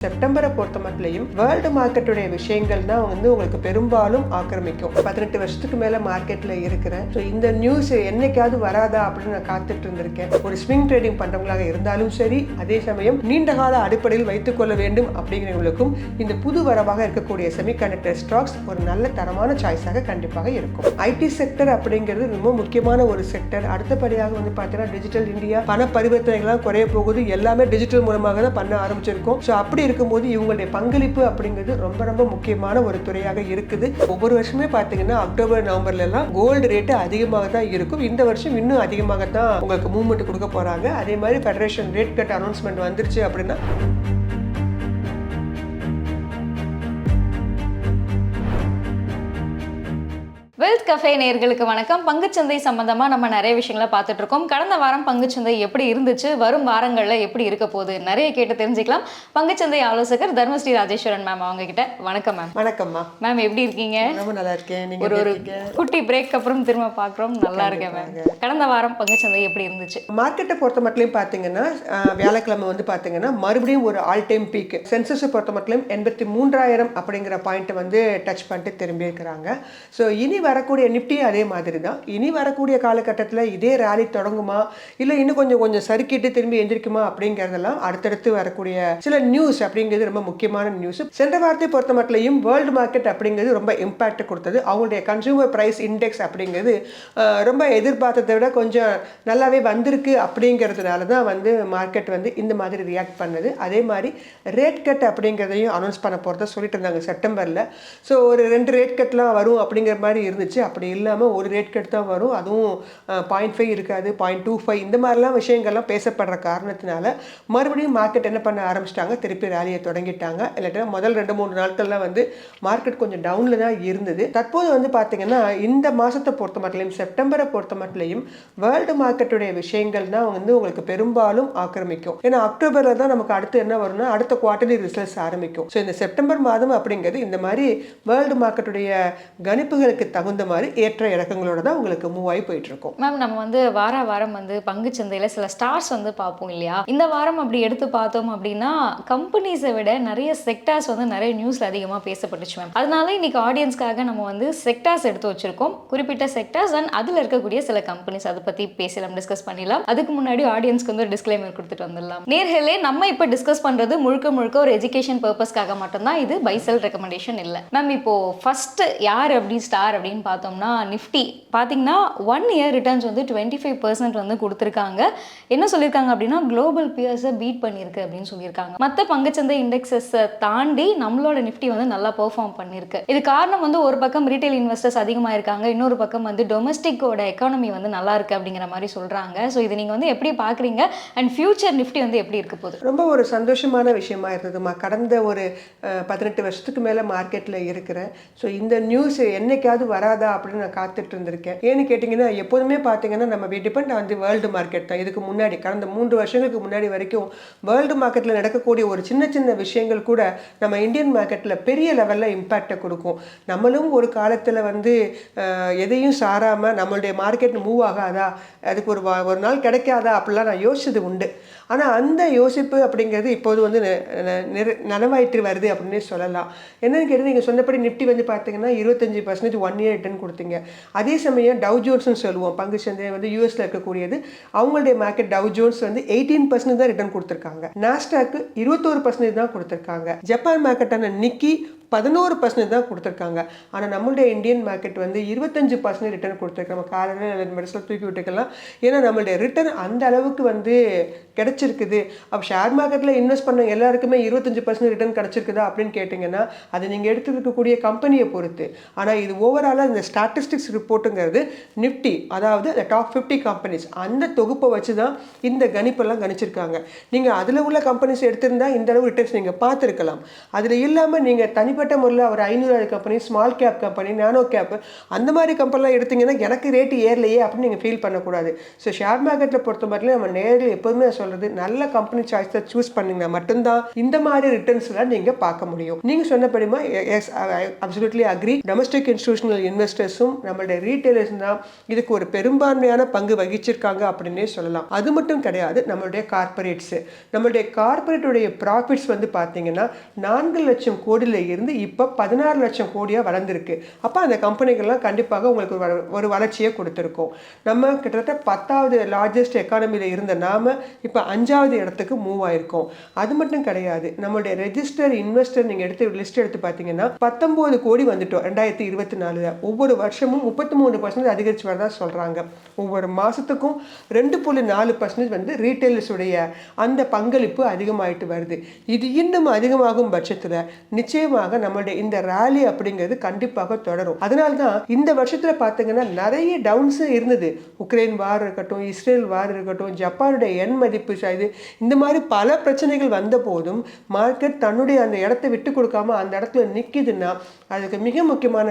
செப்டம்பரை பொறுத்த மட்டும் வேர்ல்டு மார்க்கெட்டுடைய விஷயங்கள் தான் உங்களுக்கு பெரும்பாலும் ஆக்கிரமிக்கும். 18 வருஷத்துக்கு மேல மார்க்கெட்ல இருக்கிறேன். ஸோ இந்த நியூஸ் என்னைக்காவது வராதா அப்படின்னு நான் காத்துட்டு இருந்திருக்கேன். ஒரு ஸ்விங் ட்ரேடிங் பண்றவங்களாக இருந்தாலும் சரி, அதே சமயம் நீண்ட கால அடிப்படையில் வைத்துக் கொள்ள வேண்டும் அப்படிங்கிறவங்களுக்கும் இந்த புது வரவாக இருக்கக்கூடிய செமிகண்டக்டர் ஸ்டாக்ஸ் ஒரு நல்ல தரமான சாய்ஸாக கண்டிப்பாக இருக்கும். ஐடி செக்டர் அப்படிங்கிறது ரொம்ப முக்கியமான ஒரு செக்டர். அடுத்தபடியாக பார்த்தீங்கன்னா டிஜிட்டல் இந்தியா, பண பரிவர்த்தனைகள்லாம் குறைய போகுது. எல்லாமே டிஜிட்டல் மூலமாக தான் பண்ண ஆரம்பிச்சிருக்கோம். ஸோ அப்படி இருக்கும்போது இவங்களுடைய பங்களிப்பு அப்படிங்கிறது ரொம்ப ரொம்ப முக்கியமான ஒரு துறையாக இருக்குது. ஒவ்வொரு வருஷமே பார்த்தீங்கன்னா அக்டோபர் நவம்பர்ல எல்லாம் கோல்டு ரேட்டு அதிகமாக தான் இருக்கும். இந்த வருஷம் இன்னும் அதிகமாக தான் உங்களுக்கு மூவ்மெண்ட் கொடுக்க போறாங்க. அதே மாதிரி ஃபெடரேஷன் ரேட் கட் அனௌன்ஸ்மெண்ட் வந்துருச்சு அப்படின்னா வெல்த் கஃபே நேயர்களுக்கு வணக்கம். பங்குச்சந்தை சம்பந்தமா நம்ம நிறைய விஷயங்களை பார்த்துட்டு இருக்கோம். கடந்த வாரம் பங்குச்சந்தை எப்படி இருந்துச்சு, வரும் வாரங்கள்ல எப்படி இருக்க போகுது நிறைய கேட்டு தெரிஞ்சுக்கலாம். பங்குச்சந்தை ஆலோசகர் தர்மஸ்ரீ ராஜேஸ்வரன் மேம் அவங்க கிட்ட. வணக்கம் மேம். வணக்கம்மா மேம், எப்படி இருக்கீங்க? ரொம்ப நல்லா இருக்கேன். நீங்க ஒரு குட்டி பிரேக் அப்புறம் திரும்ப பார்க்குறோம். நல்லா இருக்கேன் மேம். கடந்த வாரம் பங்குச்சந்தை எப்படி இருந்துச்சு? மார்க்கெட்டை பொறுத்த மட்டும் பார்த்தீங்கன்னா வியாழக்கிழமை பார்த்தீங்கன்னா மறுபடியும் ஒரு ஆல் டைம் பீக். சென்சஸ் பொறுத்த மட்டும் 83,000 அப்படிங்கிற பாயிண்ட் டச் பண்ணிட்டு திரும்பி இருக்கிறாங்க. ஸோ இனி வரக்கூடிய நிப்டி அதே மாதிரி தான். இனி வரக்கூடிய காலகட்டத்தில் இதே ரேலி தொடங்குமா, இல்லை இன்னும் கொஞ்சம் சறுக்கிட்டு திரும்பி எந்திரிக்குமா அப்படிங்கிறதெல்லாம் அடுத்தடுத்து வரக்கூடிய சில நியூஸ் அப்படிங்கிறது ரொம்ப முக்கியமான நியூஸ். சென்ற வாரத்தை பொறுத்த மட்டும் வேர்ல்டு மார்க்கெட் அப்படிங்கிறது ரொம்ப இம்பாக்ட் கொடுத்தது. அவங்களுடைய கன்சூமர் பிரைஸ் இண்டெக்ஸ் அப்படிங்கிறது ரொம்ப எதிர்பார்த்ததை விட கொஞ்சம் நல்லாவே வந்திருக்கு. அப்படிங்கிறதுனால தான் மார்க்கெட் இந்த மாதிரி ரியாக்ட் பண்ணுது. அதே மாதிரி ரேட் கட் அப்படிங்கிறதையும் அனௌன்ஸ் பண்ண போகிறத சொல்லிட்டு இருந்தாங்க செப்டம்பரில். ஸோ ஒரு 2 ரேட் கட்லாம் வரும் அப்படிங்கிற மாதிரி இருந்துச்சு. அப்படி இல்லாமல் ஒரு ரேட் கட் தான் வரும். அதுவும் 0.5 இருக்காது, 0.25 இந்த மாதிரிலாம் விஷயங்கள்லாம் பேசப்படுற காரணத்தினால மறுபடியும் மார்க்கெட் என்ன பண்ண ஆரம்பிச்சிட்டாங்க, திருப்பி ரேலியை தொடங்கிட்டாங்க. இல்லாட்டா முதல் 2-3 நாட்கள்லாம் மார்க்கெட் கொஞ்சம் டவுனில் தான் இருந்தது. தற்போது பார்த்தீங்கன்னா இந்த மாதத்தை பொறுத்த மட்டும், செப்டம்பரை பொறுத்த மட்டும் வேர்ல்டு மார்க்கெட்டுடைய விஷயங்கள் தான் உங்களுக்கு பெரும்பாலும் ஆக்கிரமிக்கும். ஏன்னா அக்டோபரில் தான் நமக்கு அடுத்து என்ன வரும்னா அடுத்த குவார்டர்லி ரிசல்ட்ஸ் ஆரம்பிக்கும். ஸோ இந்த செப்டம்பர் மாதம் அப்படிங்கிறது இந்த மாதிரி வேர்ல்டு மார்க்கெட்டுடைய கணிப்புகளுக்கு தகுந்த மாதிரி ஏற்ற இறக்கங்களோட தான் உங்களுக்கு மூவ் ஆகி போயிட்டு இருக்கும். மேம், நம்ம வாரம் பங்குச்சந்தையில சில ஸ்டார்ஸ் பார்ப்போம் இல்லையா? இந்த வாரம் அப்படி எடுத்து பார்த்தோம் அப்படின்னா கம்பெனிஸை விட நிறைய செக்டார்ஸ் நிறைய நியூஸ்ல அதிகமாக பேசப்பட்டுச்சு மேம். அதனால இன்னைக்கு ஆடியன்ஸ்க்காக நம்ம செக்டார்ஸ் எடுத்து வச்சிருக்கோம். குறிப்பிட்ட செக்டார்ஸ் அண்ட் அதில் இருக்கக்கூடிய சில கம்பெனிஸ் அதை பத்தி பேசலாம், டிஸ்கஸ் பண்ணிடலாம். அதுக்கு முன்னாடி ஆடியன்ஸ்க்கு ஒரு டிஸ்க்ளைமர் கொடுத்துட்டு வந்துடலாம். நேர்களே, நம்ம இப்போ டிஸ்கஸ் பண்றது முழுக்க ஒரு எஜுகேஷன் பர்பஸ்க்காக மட்டும்தான். இது பை செல் ரெக்கமெண்டேஷன் இல்லை மேம். இப்போ ஃபர்ஸ்ட் யார் அப்படி ஸ்டார் அப்படின்னு பார்த்தோம்னா நிஃப்டி பார்த்தீங்கன்னா 1 இயர் ரிட்டர்ன்ஸ் 25% கொடுத்துருக்காங்க. என்ன சொல்லியிருக்காங்க அப்படின்னா குளோபல் பியர்ஸை பீட் பண்ணியிருக்கு அப்படின்னு சொல்லியிருக்காங்க. மற்ற பங்குச்சந்தை இண்டெக்ஸஸை தாண்டி நம்மளோட நிஃப்டி நல்லா பெர்ஃபார்ம் பண்ணியிருக்கு. இது காரணம் ஒரு பக்கம் ரீட்டைல் இன்வெஸ்டர்ஸ் அதிகமாக இருக்காங்க, இன்னொரு பக்கம் டொமஸ்டிக்கோட எக்கானமி நல்லா இருக்கு அப்படிங்கிற மாதிரி சொல்றாங்க. ஸோ இது நீங்க எப்படி பார்க்குறீங்க அண்ட் ஃபியூச்சர் நிஃப்டி எப்படி இருக்க போகுது? ரொம்ப ஒரு சந்தோஷமான விஷயமா இருந்ததுமா. கடந்த ஒரு 18 வருஷத்துக்கு மேலே மார்க்கெட்டில் இருக்கிறேன். ஸோ இந்த நியூஸ் என்னைக்காவது வராதா அப்படின்னு நான் காத்துட்டு இருந்திருக்கேன். ஏன்னு கேட்டிங்கன்னா எப்போதுமே பார்த்தீங்கன்னா நம்ம டிபெண்ட் வேர்ல்டு மார்க்கெட் தான். இதுக்கு முன்னாடி கடந்த 3 வருஷங்களுக்கு முன்னாடி வரைக்கும் வேர்ல்டு மார்க்கெட்டில் நடக்கக்கூடிய ஒரு சின்ன விஷயங்கள் கூட நம்ம இந்தியன் மார்க்கெட்டில் பெரிய லெவலில் இம்பேக்டை கொடுக்கும். நம்மளும் ஒரு காலத்தில் எதையும் சாராமல் நம்மளுடைய மார்க்கெட் மூவ் ஆகாதா, அதுக்கு ஒரு நாள் கிடைக்காதா அப்படிலாம் நான் யோசிச்சது உண்டு. ஆனால் அந்த யோசிப்பு அப்படிங்கிறது இப்போது நனவாயிட்டு வருது அப்படின்னே சொல்லலாம். என்னன்னு கேட்டு நீங்கள் சொன்னபடி நிஃப்டி பார்த்தீங்கன்னா 25% 1 இயர் ரிட்டர்ன் கொடுத்தீங்க. அதே சமயம் டவ் ஜோன்ஸ்னு சொல்லுவோம், பங்கு சந்தை யூஎஸ்ல இருக்கக்கூடியது. அவங்களுடைய மார்க்கெட் டவ் ஜோன்ஸ் 18% தான் ரிட்டர்ன் கொடுத்துருக்காங்க. நாஸ்டாக்கு 21% தான் கொடுத்துருக்காங்க. ஜப்பான் மார்க்கெட்டான நிக்கி 11% தான் கொடுத்துருக்காங்க. ஆனால் நம்மளுடைய இந்தியன் மார்க்கெட் 25% ரிட்டர்ன் கொடுத்துருக்கு. நம்ம காலையில் மெடிசல் தூக்கி விட்டுக்கலாம். ஏன்னா நம்மளுடைய ரிட்டர்ன் அந்த அளவுக்கு கிடைச்சிருக்குது. அப்போ ஷேர் மார்க்கெட்டில் இன்வெஸ்ட் பண்ண எல்லாருக்குமே 25% ரிட்டர்ன் கிடைச்சிருக்குதா அப்படின்னு கேட்டிங்கன்னா அது நீங்கள் எடுத்துருக்கக்கூடிய கம்பெனியை பொறுத்து. ஆனால் இது ஓவராலாக இந்த ஸ்டாட்டிஸ்டிக்ஸ் ரிப்போர்ட்டுங்கிறது நிஃப்டி, அதாவது அந்த டாப் 50 கம்பெனிஸ் அந்த தொகுப்பை வச்சு தான் இந்த கணிப்பெல்லாம் கணிச்சிருக்காங்க. நீங்கள் அதில் உள்ள கம்பெனிஸ் எடுத்திருந்தால் இந்த அளவு ரிட்டர்ன்ஸ் நீங்கள் பார்த்துருக்கலாம். அதில் இல்லாமல் நீங்கள் தனிப்பட்ட தனிப்பட்ட முறையில் ஒரு 500 கம்பெனி, ஸ்மால் கேப் கம்பெனி, நானோ கேப் அந்த மாதிரி கம்பெனிலாம் எடுத்திங்கன்னா எனக்கு ரேட்டு ஏறலையே அப்படின்னு நீங்கள் ஃபீல் பண்ணக்கூடாது. ஸோ ஷேர் மார்க்கெட்டில் பொறுத்த மட்டும் நம்ம நேரில் எப்போதுமே சொல்கிறது நல்ல கம்பெனி சாய்ஸை சூஸ் பண்ணிங்கன்னா மட்டும்தான் இந்த மாதிரி ரிட்டர்ன்ஸ்லாம் நீங்கள் பார்க்க முடியும். நீங்கள் சொன்னபடிமா yes, absolutely agree. Domestic institutional இன்வெஸ்டர்ஸும் நம்மளுடைய ரீட்டைலர்ஸ் தான் இதுக்கு ஒரு பெரும்பான்மையான பங்கு வகிச்சிருக்காங்க அப்படின்னே சொல்லலாம். அது மட்டும் கிடையாது, நம்மளுடைய கார்பரேட்ஸு. நம்மளுடைய கார்பரேட்டுடைய ப்ராஃபிட்ஸ் வந்து பார்த்தீங்கன்னா 4 லட்சம் கோடியில் இருந்து இப்போ 16 லட்சம் கோடியாக வளர்ந்துருக்கு. அப்போ அந்த கம்பெனிகள்லாம் கண்டிப்பாக உங்களுக்கு ஒரு வளர்ச்சியை கொடுத்துருக்கோம். நம்ம கிட்டத்தட்ட 10வது லார்ஜஸ்ட் எக்கானமியில் இருந்த நாம இப்போ 5வது இடத்துக்கு மூவ் ஆயிருக்கோம். அது மட்டும் கிடையாது, நம்மளுடைய ரெஜிஸ்டர் இன்வெஸ்டர் நீங்கள் எடுத்து லிஸ்ட் எடுத்து பார்த்தீங்கன்னா 19 கோடி வந்துட்டோம் 2024. ஒவ்வொரு வருஷமும் 33% அதிகரிச்சு வரதா சொல்கிறாங்க. ஒவ்வொரு மாதத்துக்கும் 2.4% வந்து ரீட்டைலர்ஸுடைய அந்த பங்களிப்பு அதிகமாயிட்டு வருது. இது இன்னும் அதிகமாகும் பட்சத்தில் நிச்சயமாக நம்மளுடைய இந்த ரேலி அப்படிங்கிறது கண்டிப்பாக தொடரும். அதனால தான் இந்த வருஷத்தில் பார்த்தீங்கன்னா நிறைய டவுன்ஸ் இருந்தது. உக்ரைன் வார் இருக்கட்டும், இஸ்ரேல் வார் இருக்கட்டும், ஜப்பானுடைய எண் மதிப்பு இது, இந்த மாதிரி பல பிரச்சனைகள் வந்த போதும் மார்க்கெட் தன்னுடைய அந்த இடத்தை விட்டு கொடுக்காம அந்த இடத்துல நிற்கிதுன்னா அதுக்கு மிக முக்கியமான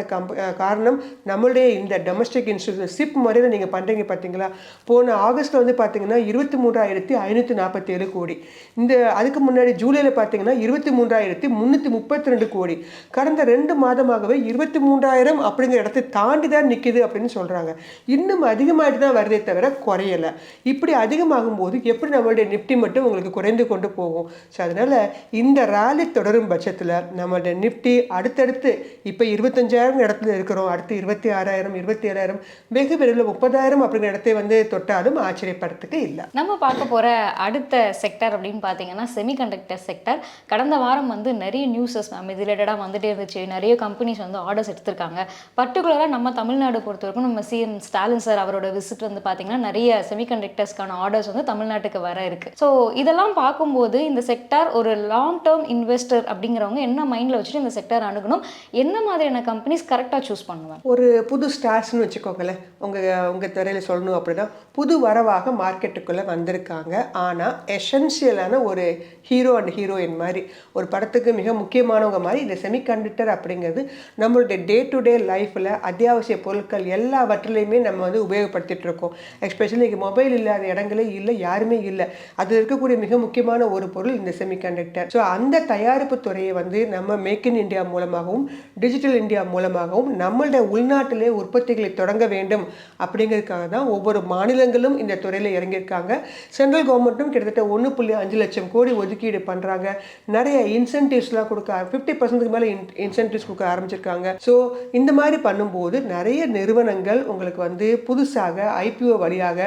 காரணம் நம்மளுடைய இந்த டொமஸ்டிக் இன்ஸ்டிடியூஷன் சிப் முறையில் நீங்கள் பண்ணுறீங்க பார்த்தீங்களா. போன ஆகஸ்ட்டில் வந்து பார்த்தீங்கன்னா 23,547 கோடி. இந்த அதுக்கு முன்னாடி ஜூலையில் பார்த்தீங்கன்னா 23,332 கோடி. கடந்த 2 மாதமாகவே 23,000 அப்படிங்கிற இடத்தை தாண்டி தான் நிற்கிது அப்படின்னு சொல்கிறாங்க. இன்னும் அதிகமாகிட்டு தான் வருதே தவிர குறையலை. இப்படி அதிகமாகும் போது எப்படி நம்மளுடைய நிஃப்டி மட்டும் உங்களுக்கு குறைந்து கொண்டு போகும். ஸோ அதனால் இந்த ரேலி தொடரும் பட்சத்தில் நம்மளுடைய நிஃப்டி அடுத்தடுத்து இப்போ 25,000 இடத்துல இருக்கிறோம், அடுத்து 26,000, 27,000, வெகு விரைவில் 30,000 அப்படிங்கிற இடத்தை வந்து தொட்டாலும் ஆச்சரியப்படுறதுக்கு இல்லை. நம்ம பார்க்க போகிற அடுத்த செக்டர் அப்படின்னு பார்த்தீங்கன்னா செமிகண்டக்டர் செக்டர். கடந்த வாரம் வந்து நிறைய நியூஸஸ் மேம் இது ரிலேட்டடாக வந்துட்டே இருந்துச்சு. நிறைய கம்பெனிஸ் வந்து ஆர்டர்ஸ் எடுத்திருக்காங்க. பர்டிகுலராக நம்ம தமிழ்நாடு பொறுத்த வரைக்கும் நம்ம சிஎம் ஸ்டாலின் சார் அவரோட விசிட் வந்து பார்த்தீங்கன்னா நிறைய செமிகண்டக்டர்ஸ்க்கான ஆர்டர்ஸ் வந்து தமிழ்நாட்டுக்கு வர இருக்குது. ஸோ இதெல்லாம் பார்க்கும்போது இந்த செக்டார் ஒரு லாங் டேர்ம் இன்வெஸ்டர் அப்படிங்கிறவங்க என்ன மைண்டில் வச்சுட்டு இந்த செக்டர் அணுகணும், என்ன மாதிரியான கம்பெனிஸ் கரெக்டாக சூஸ் பண்ணுவேன்? ஒரு புது ஸ்டார்ஸ்னு வச்சுக்கோங்களேன், உங்கள் துறையில் சொல்லணும் அப்படின்னா புது வரவாக மார்க்கெட்டுக்குள்ளே வந்திருக்காங்க. ஆனால் எசென்ஷியலான ஒரு ஹீரோ அண்ட் ஹீரோயின் மாதிரி ஒரு படத்துக்கு மிக முக்கியமானவங்க மாதிரி இந்த செமிகண்டக்டர் அப்படிங்கிறது நம்மளுடைய டே டு டே லைஃப்பில் அத்தியாவசிய பொருட்கள் எல்லாவற்றிலையுமே நம்ம வந்து உபயோகப்படுத்திட்டு இருக்கோம். எஸ்பெஷலி இங்கே மொபைல் இல்லாத இடங்களே இல்லை, யாருமே இல்லை. அது இருக்கக்கூடிய மிக முக்கியமான ஒரு பொருள் இந்த செமிகண்டக்டர். ஸோ அந்த தயாரிப்பு துறையை வந்து நம்ம மேக் இன் இந்தியா மூலமாகவும் டிஜிட்டல் இந்தியா மூலமாகவும் நம்மளுடைய உள்நாட்டிலே உற்பத்திகளை தொடங்க வேண்டும் அப்படிங்கிறதுக்காக தான் ஒவ்வொரு மாநிலங்களும் இந்த துறையில் இறங்கியிருக்காங்க. சென்ட்ரல் கவர்மெண்ட்டும் கிட்டத்தட்ட 1.5 லட்சம் கோடி ஒதுக்கீடு பண்ணுறாங்க. நிறைய இன்சென்டிவ்ஸ்லாம் கொடுக்க 50%க்கு மேலே இன்சென்டிவ்ஸ் கொடுக்க ஆரம்பிச்சிருக்காங்க. ஸோ இந்த மாதிரி பண்ணும்போது நிறைய நிறுவனங்கள் உங்களுக்கு வந்து புதுசாக ஐபிஓ வழியாக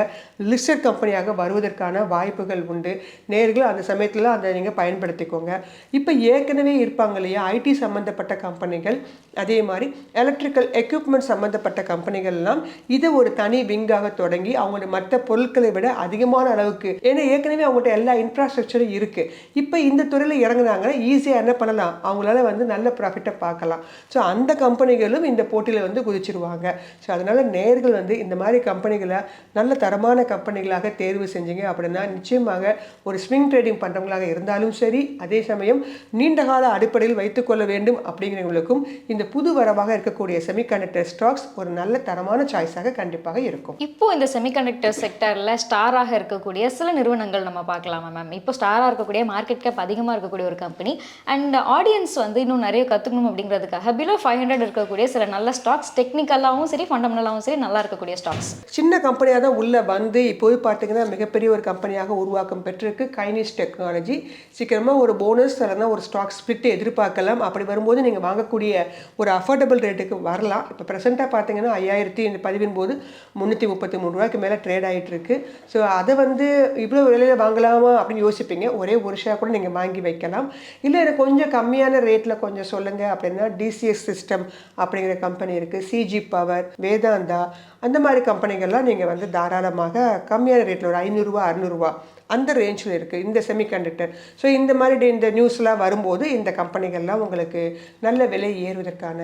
லிஸ்டட் கம்பெனியாக வருவதற்கான வாய்ப்புகள் உண்டு. நேர்கள் அந்த சமயத்தில் அதை நீங்கள் பயன்படுத்திக்கோங்க. இப்போ ஏற்கனவே இருப்பாங்க இல்லையா ஐடி சம்மந்தப்பட்ட கம்பெனிகள், அதே மாதிரி எலக்ட்ரிக்கல் எக்யூப்மெண்ட் சம்மந்தப்பட்ட கம்பெனிகள்லாம் இதை ஒரு தனி விங்காக தொடங்கி அவங்களுடைய மற்ற பொருட்களை விட அதிகமான அளவுக்கு, ஏன்னா ஏற்கனவே அவங்கள்ட்ட எல்லா இன்ஃப்ராஸ்ட்ரக்சரும் இருக்குது. இப்போ இந்த துறையில் இறங்குனாங்கன்னா ஈஸியாக என்ன பண்ணலாம், அவங்களால வந்து நல்ல ப்ராஃபிட்டை பார்க்கலாம். ஸோ அந்த கம்பெனிகளும் இந்த போட்டியில் வந்து குதிச்சிருவாங்க. ஸோ அதனால் நேர்கள் வந்து இந்த மாதிரி கம்பெனிகளை நல்ல தரமான கம்பெனிகளாக தேர்வு செஞ்சீங்க அப்படின்னா நிச்சயமாக ஒரு ஸ்விங் ட்ரேடிங் பண்ணுறவங்களாக இருந்தாலும் சரி, அதே சமயம் நீண்டகால அடிப்படையில் வைத்துக்கொள்ள வேண்டும் அப்படிங்கிறவங்களுக்கும் இந்த புது வரவாக இருக்கக்கூடிய செமிகண்டக்டர் ஸ்டாக்ஸ் ஒரு நல்ல தரமான சாய்ஸாக கண்டிப்பாக இருக்கும். இப்போ இந்த செமிகண்டக்டர் செக்டரில் ஸ்டாராக இருக்கக்கூடிய சில நிறுவனங்கள் நம்ம பார்க்கலாமா மேம்? இப்போ ஸ்டாராக இருக்கக்கூடிய மார்க்கெட் கேப் அதிகமாக இருக்கக்கூடிய ஒரு கம்பெனி அண்ட் ஆடியன்ஸ் வந்து இன்னும் நிறைய கற்றுக்கணும் அப்படிங்கிறதுக்காக பிலோ 500 இருக்கக்கூடிய சில நல்ல ஸ்டாக்ஸ், டெக்னிக்கலாகவும் சரி ஃபண்டமெண்டலாகவும் சரி நல்லா இருக்கக்கூடிய ஸ்டாக்ஸ். சின்ன கம்பெனியாக தான் உள்ளே வந்து இப்போது பார்த்தீங்கன்னா மிகப்பெரிய ஒரு கம்பெனியாக உருவாக்கம் பெற்றிருக்கு கைனிஸ் டெக்னாலஜி. சீக்கிரமாக ஒரு போனஸ் இல்லைன்னா ஒரு ஸ்டாக் ஸ்பிளிட் எதிர்பார்க்கலாம். அப்படி வரும்போது நீங்கள் வாங்கக்கூடிய ஒரு அஃபோர்டபுள் ரேட்டுக்கு வரலாம். இப்போ ப்ரெசென்ட்டாக பார்த்தீங்கன்னா 5000 இந்த பதிவின் போது 333 ரூபாய்க்கு மேலே ட்ரேட் ஆகிட்டு இருக்கு. ஸோ அதை வந்து இவ்வளோ விலையில் வாங்கலாமா அப்படின்னு யோசிப்பீங்க. ஒரே ஒரு ஷேர் கூட நீங்கள் வாங்கி வைக்கலாம். இல்லை எனக்கு கொஞ்சம் கம்மியான ரேட்டில் கொஞ்சம் சொல்லுங்கள் அப்படின்னா டிசிஎஸ் சிஸ்டம் அப்படிங்கிற கம்பெனி இருக்குது, சிஜி பவர், வேதாந்தா, அந்த மாதிரி கம்பெனிகள்லாம் நீங்கள் வந்து தாராளமாக கம்மியான ரேட்டில் ஒரு 500 ரூபா 600 ரூபா அந்த ரேஞ்சில் இருக்குது இந்த செமிகண்டக்டர். ஸோ இந்த மாதிரி இந்த நியூஸ்லாம் வரும்போது இந்த கம்பெனிகள்லாம் உங்களுக்கு நல்ல விலை ஏறுவதற்கான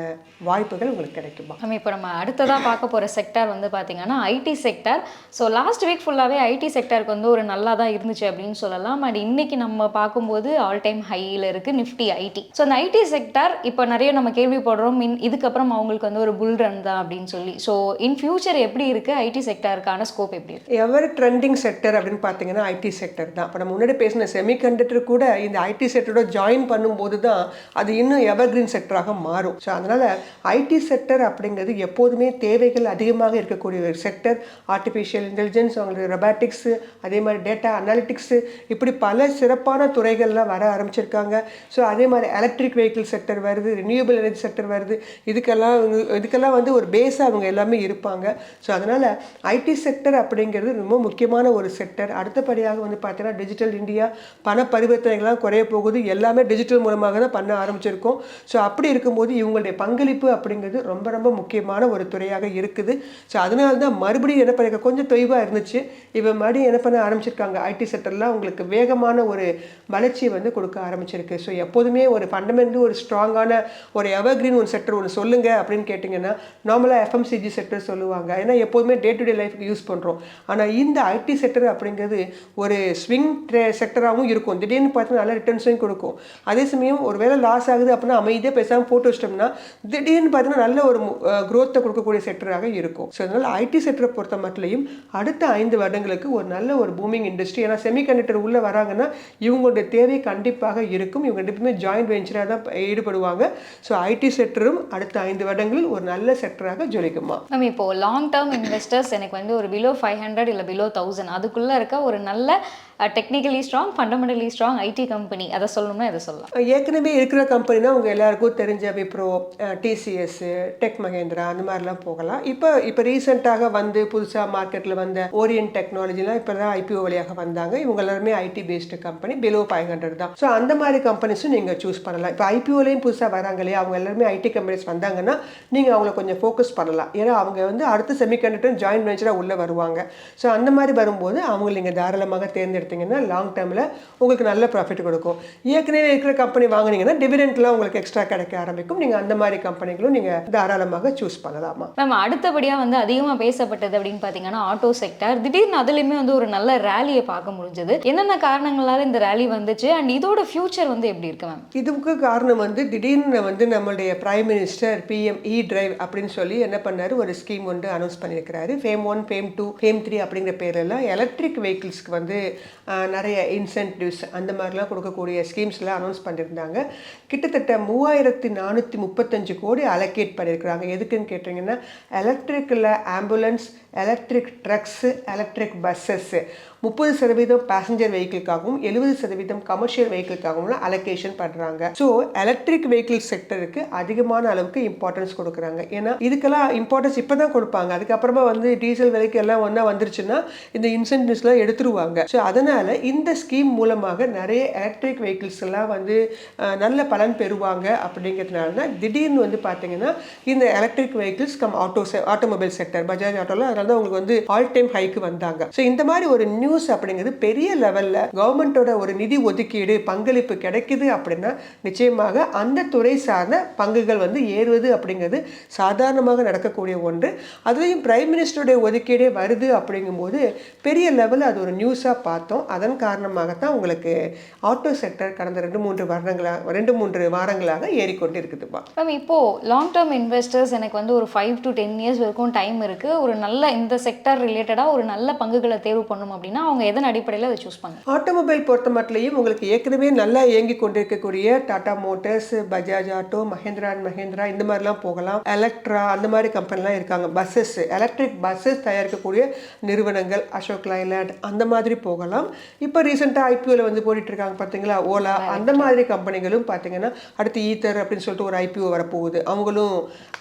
வாய்ப்புகள் உங்களுக்கு கிடைக்குமா. இப்போ நம்ம அடுத்ததாக பார்க்க போகிற செக்டார் வந்து பார்த்தீங்கன்னா IT sector. So last week ஃபுல்லாகவே ஐடி செக்டாருக்கு வந்து ஒரு நல்லா தான் இருந்துச்சு அப்படின்னு சொல்லலாம். அண்ட் இன்னைக்கு நம்ம பார்க்கும்போது ஆல் டைம் ஹையில் இருக்குது நிஃப்டி ஐடி. ஸோ அந்த ஐடி செக்டார் இப்போ நிறைய நம்ம கேள்விப்படுறோம் இதுக்கப்புறம் அவங்களுக்கு வந்து ஒரு புல் ரன் தான் அப்படின்னு சொல்லி. ஸோ இன் ஃபியூச்சர் எப்படி இருக்குது ஐடி செக்டாருக்கான ஸ்கோப் எப்படி இருக்குது? எவர் ட்ரெண்டிங் செக்டர் அப்படின்னு பார்த்தீங்கன்னா ஐடி செக்டர் தான். இப்போ நம்ம முன்னாடி பேசின செமிகண்டக்டர் கூட இந்த ஐடி செக்டரோட ஜாயின் பண்ணும்போது தான் அது இன்னும் எவர் கிரீன் செக்டராக மாறும். ஸோ அதனால் ஐடி செக்டர் அப்படிங்கிறது எப்போதுமே தேவைகள் அதிகமாக இருக்கக்கூடிய ஒரு செக்டர். ஆர்டிஃபிஷியல் இன்டெலிஜென்ஸ், அவங்களுக்கு ரொபாட்டிக்ஸு, அதே மாதிரி டேட்டா அனாலிட்டிக்ஸு, இப்படி பல சிறப்பான துறைகள்லாம் வர ஆரம்பிச்சிருக்காங்க. ஸோ அதே மாதிரி எலக்ட்ரிக் வெஹிக்கிள் செக்டர் வருது, ரினியூவபிள் எனர்ஜி செக்டர் வருது. இதுக்கெல்லாம் வந்து ஒரு பேஸாக அவங்க எல்லாமே இருப்பாங்க. ஸோ அதனால் ஐடி செக்டர் அப்படிங்கிறது ரொம்ப முக்கியமான ஒரு செக்டர். அடுத்தபடியாக வந்து பார்த்தீங்கன்னா டிஜிட்டல் இந்தியா, பண பரிவர்த்தனைகள்லாம் குறைய போகுது, எல்லாமே டிஜிட்டல் மூலமாக தான் பண்ண ஆரம்பிச்சிருக்கோம். ஸோ அப்படி இருக்கும்போது இவங்களுடைய பங்களிப்பு அப்படிங்கிறது ரொம்ப ரொம்ப முக்கியமான ஒரு துறையாக இருக்குது. ஸோ அதனால தான் மறுபடியும் என்ன பண்ணிருக்க கொஞ்சம் தொய்வாக இருந்துச்சு, இப்போ மறுபடியும் என்ன பண்ண ஆரம்பிச்சிருக்காங்க ஐடி செக்டர்லாம் உங்களுக்கு வேகமான ஒரு வளர்ச்சியை வந்து கொடுக்க ஆரம்பிச்சிருக்கு. ஸோ எப்போதுமே ஒரு ஃபண்டமெண்டலி ஒரு ஸ்ட்ராங்கான ஒரு எவர் கிரீன் ஒரு செக்டர் ஒன்று சொல்லுங்கள் அப்படின்னு கேட்டிங்கன்னா நார்மலாக எஃப்எம்சிஜி செக்டர் சொல்லுவாங்க. ஏன்னா எப்போதுமே டே டு டே லைஃப்க்கு யூஸ் பண்ணுறோம். ஆனால் இந்த ஐடி செக்டர் அப்படிங்கிறது ஒரு ஸ்விங் செக்டராகவும் இருக்கும். திடீர்னு பார்த்தீங்கன்னா நல்ல ரிட்டர்ன்ஸையும் கொடுக்கும். அதே சமயம் ஒரு வேளை லாஸ் ஆகுது அப்படின்னா அமைதியாக பேசாமல் போட்டு வச்சிட்டோம்னா திடீர்னு பார்த்தீங்கன்னா நல்ல ஒரு க்ரோத்தை கொடுக்கக்கூடிய செக்டராக இருக்கும். ஸோ அதனால் ஐடி செக்டரை பொறுத்த மட்டும் அடுத்த 5 வருடங்களுக்கு ஒரு நல்ல ஒரு பூமிங் இண்டஸ்ட்ரி. ஏன்னா செமிகண்டக்டர் உள்ளே வராங்கன்னா இவங்களுடைய தேவை கண்டிப்பாக இருக்கும். இவங்க ரெண்டுமே ஜாயின்ட் வெஞ்சராக தான் ஈடுபடுவாங்க. ஸோ ஐடி செக்டரும் அடுத்த 5 வருடங்களில் ஒரு நல்ல செக்டராக ஜொலிக்குமா. நம்ம இப்போ லாங் டேர்ம் இன்வெஸ்டர்ஸ் எனக்கு வந்து ஒரு பிலோ 500 இல்லை பிலோ 1000 அதுக்குள்ளே இருக்க ஒரு நல்ல technically strong fundamentally strong IT company அதை சொல்லணும்னா எதை சொல்லலாம்? ஏற்கனவே இருக்கிற கம்பெனினா உங்கள் எல்லாருக்கும் தெரிஞ்ச விப்ரோ, டிசிஎஸ், டெக் மகேந்திரா அந்த மாதிரிலாம் போகலாம். இப்போ ரீசெண்டாக வந்து புதுசாக மார்க்கெட்டில் வந்த ஓரியன்ட் டெக்னாலஜிலாம் இப்போ தான் ஐபிஓ வழியாக வந்தாங்க. இவங்க எல்லாருமே ஐடி பேஸ்டு கம்பெனி, பிலோ 500 தான். ஸோ அந்த மாதிரி கம்பெனிஸும் நீங்கள் சூஸ் பண்ணலாம். இப்போ ஐபிஓலையும் புதுசாக வராங்க இல்லையா, அவங்க எல்லாருமே ஐடி கம்பெனிஸ் வந்தாங்கன்னா நீங்கள் அவங்கள கொஞ்சம் ஃபோக்கஸ் பண்ணலாம். ஏன்னா அவங்க வந்து அடுத்த செமிகண்டக்டர் ஜாயின்ட் வெஞ்சராக உள்ளே வருவாங்க. ஸோ அந்த மாதிரி வரும்போது அவங்க நீங்கள் தாராளமாக தேர்ந்தெடுத்தீங்கன்னா லாங் டேர்மில் உங்களுக்கு நல்ல ப்ராஃபிட் கொடுக்கும். ஏற்கனவே இருக்கிற கம்பெனி வாங்கினீங்கன்னா டிவிடெண்ட்லாம் உங்களுக்கு எக்ஸ்ட்ரா கிடைக்க ஆரம்பிக்கும். நீங்கள் அந்த மாதிரி கம்பெனிகளும் நீங்கள் தாராளமாக சூஸ் பண்ணலாமா. நம்ம அடுத்தபடியாக வந்து அதிகமாக பேசப்பட்டது அப்படின்னு பார்த்தீங்கன்னா ஆட்டோ செக்டர். திடீர்னு அதுலேயுமே வந்து ஒரு நல்ல ரேலியை பார்க்க முடிஞ்சது. என்னென்ன காரணங்களால் இந்த ரேலி வந்துச்சு அண்ட் இதோட ஃபியூச்சர் வந்து எப்படி இருக்கு மேம்? இதுக்கு காரணம் வந்து திடீர்னு வந்து நம்மளுடைய பிரைம் மினிஸ்டர் பிஎம் இ டிரைவ் அப்படின்னு சொல்லி என்ன பண்ணாரு, ஒரு ஸ்கீம் வந்து அனௌன்ஸ் பண்ணியிருக்கிறாரு. ஃபேம் 1, ஃபேம் 2, ஃபேம் 3 அப்படிங்கிற பேரெல்லாம் எலக்ட்ரிக் வெஹிக்கிள்ஸ்க்கு வந்து நிறைய இன்சென்டிவ்ஸ் அந்த மாதிரிலாம் கொடுக்கக்கூடிய ஸ்கீம்ஸ்லாம் அனௌன்ஸ் பண்ணியிருந்தாங்க. கிட்டத்தட்ட 3435 கோடி அலோகேட் பண்ணியிருக்கிறாங்க. எதுக்குன்னு கேட்டிங்கன்னா எலக்ட்ரிக்கில் ambulance, electric trucks, electric buses 30% passenger வெஹிக்கிள்காகவும் 70% கமர்ஷியல் வெஹிக்கிள்காகவும் அலோகேஷன் பண்ணுறாங்க. ஸோ எலக்ட்ரிக் வெஹிக்கிள் செக்டருக்கு அதிகமான அளவுக்கு இம்பார்ட்டன்ஸ் கொடுக்குறாங்க. ஏன்னா இதுக்கெல்லாம் இம்பார்ட்டன்ஸ் இப்போ தான் கொடுப்பாங்க. அதுக்கப்புறமா வந்து டீசல் விலைக்கு எல்லாம் ஒன்றா வந்துருச்சுன்னா இந்த இன்சென்டிவ்ஸ்லாம் எடுத்துருவாங்க. ஸோ அதனால் இந்த ஸ்கீம் மூலமாக நிறைய எலக்ட்ரிக் வெஹிக்கிள்ஸ் எல்லாம் வந்து நல்ல பலன் பெறுவாங்க. அப்படிங்கிறதுனால தான் திடீர்னு வந்து பார்த்தீங்கன்னா இந்த electric vehicles automobile sector Bajaj ஆட்டோவில் அதனால தான் உங்களுக்கு வந்து ஆல் டைம் ஹைக்கு வந்தாங்க. ஸோ இந்த மாதிரி ஒரு நியூஸ் அப்படிங்கிறது பெரிய லெவலில் கவர்மெண்ட்டோட ஒரு நிதி ஒதுக்கீடு பங்களிப்பு கிடைக்குது அப்படின்னா நிச்சயமாக அந்த துறை சார்ந்த பங்குகள் வந்து ஏறுவது அப்படிங்கிறது சாதாரணமாக நடக்கக்கூடிய ஒன்று. அதுலேயும் பிரைம் மினிஸ்டருடைய ஒதுக்கீடே வருது அப்படிங்கும்போது பெரிய லெவலில் அது ஒரு நியூஸாக பார்த்தோம். அதன் காரணமாகத்தான் உங்களுக்கு ஆட்டோ செக்டர் கடந்த 2-3 வாரங்களாக ஏறிக்கொண்டு இருக்குதுப்பா. மேம் இப்போ லாங் டேர்ம் இன்வெஸ்டர்ஸ் எனக்கு வந்து ஒரு 5 to 10 இயர்ஸ் வரைக்கும் டைம் இருக்குது, ஒரு நல்ல இந்த செக்டர் ரிலேட்டடாக ஒரு நல்ல பங்குகளை தேர்வு பண்ணணும் அப்படின்னா அவங்க எதன் அடிப்படையில் அதை சூஸ் பண்ணுங்க? ஆட்டோமொபைல் பொறுத்த மட்டும் உங்களுக்கு ஏற்கனவே நல்லா இயங்கி கொண்டிருக்கக்கூடிய Tata motors, Bajaj auto, Mahindra and Mahindra இந்த மாதிரிலாம் போகலாம். எலக்ட்ரா அந்த மாதிரி கம்பெனிலாம் இருக்காங்க. பஸ்ஸஸ், எலக்ட்ரிக் பஸ்ஸஸ் தயாரிக்கக்கூடிய நிறுவனங்கள் அசோக் லைலாண்ட் அந்த மாதிரி போகலாம். இப்போ ரீசெண்டாக ஐபிஓவில் வந்து போட்டுட்டு இருக்காங்க பார்த்தீங்களா, ஓலா அந்த மாதிரி கம்பெனிகளும் பார்த்தீங்கன்னா அடுத்து ஈத்தர் அப்படின்னு சொல்லிட்டு ஒரு ஐபிஓ வரப்போகுது. அவங்களும்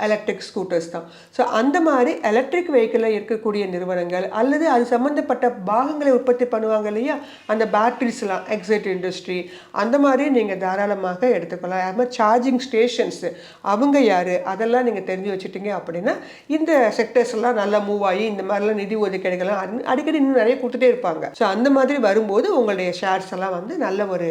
எலக்ட்ரிக் ஸ்கூட்டர்ஸ் தான். ஸோ அந்த மாதிரி எலக்ட்ரிக் வெஹிக்கிளில் இருக்கக்கூடிய நிறுவனங்கள் அல்லது அது சம்மந்தப்பட்ட பாகங்களை கார்களை உற்பத்தி பண்ணுவாங்க இல்லையா, அந்த பேட்டரிஸ்லாம் எக்ஸைட் இண்டஸ்ட்ரி, அந்த மாதிரி நீங்கள் தாராளமாக எடுத்துக்கலாம். அது மாதிரி சார்ஜிங் ஸ்டேஷன்ஸ் அவங்க யார் அதெல்லாம் நீங்கள் தெரிஞ்சு வச்சுட்டீங்க அப்படின்னா இந்த செக்டர்ஸ் எல்லாம் நல்லா மூவ் ஆகி இந்த மாதிரிலாம் நிதி ஒதுக்கீடுகள்லாம் அடிக்கடி இன்னும் நிறைய கொடுத்துட்டே இருப்பாங்க. ஸோ அந்த மாதிரி வரும்போது உங்களுடைய ஷேர்ஸ் எல்லாம் வந்து நல்ல ஒரு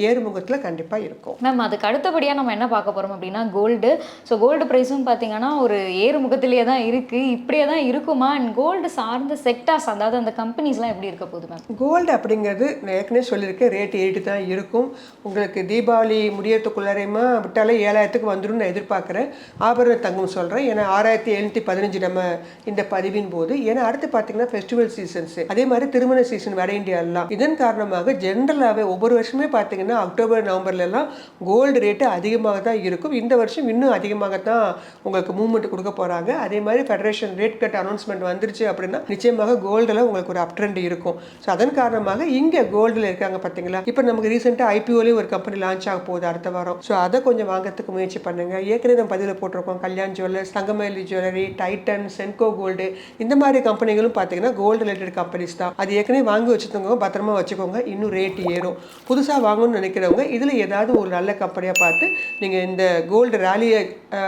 ஏறுமுகத்தில் கண்டிப்பாக இருக்கும். மேம் அதுக்கு அடுத்தபடியாக நம்ம என்ன பார்க்க போகிறோம் அப்படின்னா கோல்டு. ஸோ கோல்டு ப்ரைஸும் பார்த்தீங்கன்னா ஒரு ஏறுமுகத்திலேயே தான் இருக்குது, இப்படியே தான் இருக்குமா? அண்ட் கோல்டு சார்ந்த செக்டார்ஸ் அதாவது அந்த கம்பெனிஸ்லாம் எப்படி இருக்க போகுது மேம்? கோல்டு அப்படிங்கிறது நான் ஏற்கனவே சொல்லியிருக்கேன், ரேட் ஏறிட்டு தான் இருக்கும். உங்களுக்கு தீபாவளி முடியறதுக்குள்ளாரையுமா விட்டாலே 7000க்கு வந்துடும் நான் எதிர்பார்க்குறேன். ஆபரண தங்கம் சொல்கிறேன், ஏன்னா 6715 நம்ம இந்த பதிவின் போது. ஏன்னா அடுத்து பார்த்தீங்கன்னா ஃபெஸ்டிவல் சீசன்ஸு, அதே மாதிரி திருமண சீசன் வர இந்தியாலாம். இதன் காரணமாக ஜென்ரலாகவே ஒவ்வொரு வருஷமே பார்த்தீங்கன்னா அக்டோபர் நவம்பர்லாம் கோல்டு ரேட்டு அதிகமாக தான் இருக்கும். இந்த வருஷம் இன்னும் அதிகமாகத்தான் உங்களுக்கு மூவ்மெண்ட் கொடுக்க போகிறாங்க. அதே மாதிரி ஃபெடரேஷன் ரேட் கட் அனௌன்ஸ்மெண்ட் வந்துருச்சு அப்படின்னா நிச்சயமாக கோல்டில் உங்களுக்கு ஒரு அப் ட்ரெண்ட் இருக்கும். ஸோ அதன் காரணமாக இங்கே கோல்டில் இருக்காங்க பார்த்தீங்களா. இப்போ நமக்கு ரீசெண்டாக ஐபிஓலேயே ஒரு கம்பெனி லான்ச் ஆக போகுது அடுத்த வாரம். ஸோ அதை கொஞ்சம் வாங்கிறதுக்கு முயற்சி பண்ணுங்க. ஏற்கனவே நம்ம பதிவில் போட்டிருக்கோம், Kalyan jewellers, Thangamayil jewellery, Titan, Senco gold, இந்த மாதிரி கம்பெனிகளும் பார்த்தீங்கன்னா கோல்டு ரிலேட்டட் கம்பெனிஸ் தான். அது ஏற்கனவே வாங்கி வச்சுக்கோங்க, பத்திரமா வச்சுக்கோங்க, இன்னும் ரேட் ஏறும். புதுசாக வாங்கணும்னு நினைக்கிறவங்க இதில் ஏதாவது ஒரு நல்ல கம்பெனியாக பார்த்து நீங்கள் இந்த கோல்டு ரேலியை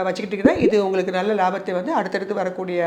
வச்சுக்கிட்டிங்கன்னா இது உங்களுக்கு நல்ல லாபத்தை வந்து அடுத்தடுத்து வரக்கூடிய